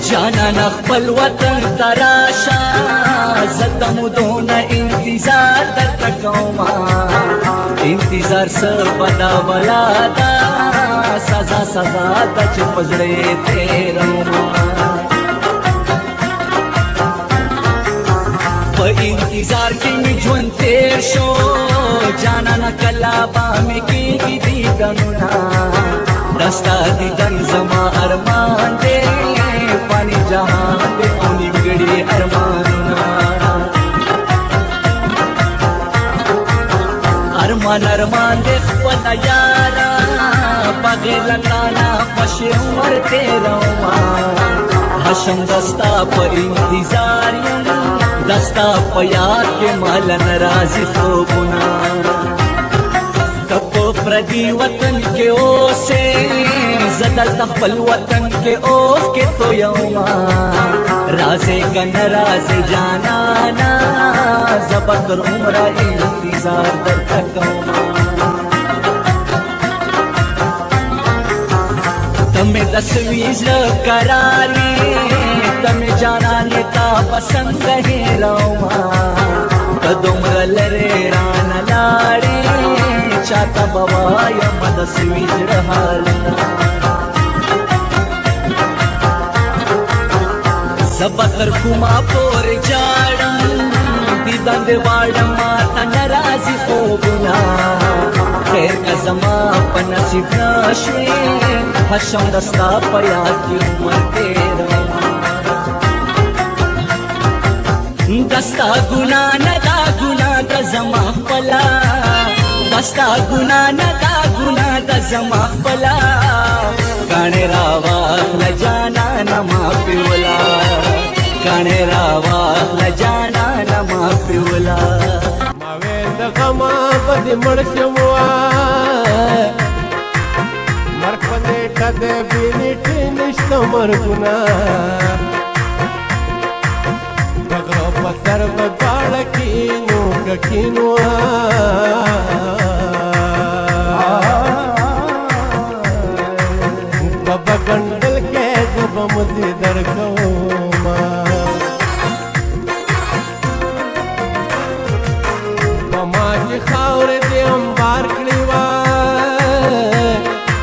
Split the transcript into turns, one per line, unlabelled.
جانان خپل وطن تراشا زدم دون انتظار درته کوما انتظار سبدا بلادا سزا سزا د چې پزړې تیروما په انتظار کې می ژوند تیر شو جانان کلا با می کېږي دیدنونه دستا دیدن زما ارمان دی پانی جهان دی او نیمګړي ارمانونه ارمان دی خپله یاره بغیر له تانا خوشې عمر تېرومه هشم دستا په انتظار یم دستا په یاد کې مال نه راځي خوبونه پردی وطن کے اوسے زدل تخبل وطن کے اوہ کے تو یوما رازے کن رازے جانانا زبتر عمرہ انتظار در تکوما تمہیں دسویز کراری تمہیں جانانی تا پسند ہے روما تدمر لرے ران لاڑی چاہتا بوایا مدسوی جرحالنا زبتر کما پور جاڑم دیدن دیوارم ماتا نرازی خوبنا خیر کا زمان پا نصیب ناشوی حشم دستا پا یاد کی عمر تیرا دستا گناہ ندا گناہ دا زمان پلا دستا گناہ ندا گناہ دا زمان پلا کانے راواخ لجانا نما پیولا کانے راواخ لجانا نما پیولا
ماوین دا غما بدی مرشموا مرک پندیٹا دے بینیٹی نشتا مرگونا بغرو پسر بگاڑا کینو کینوا بابا گنڈل کے جب مزی درکو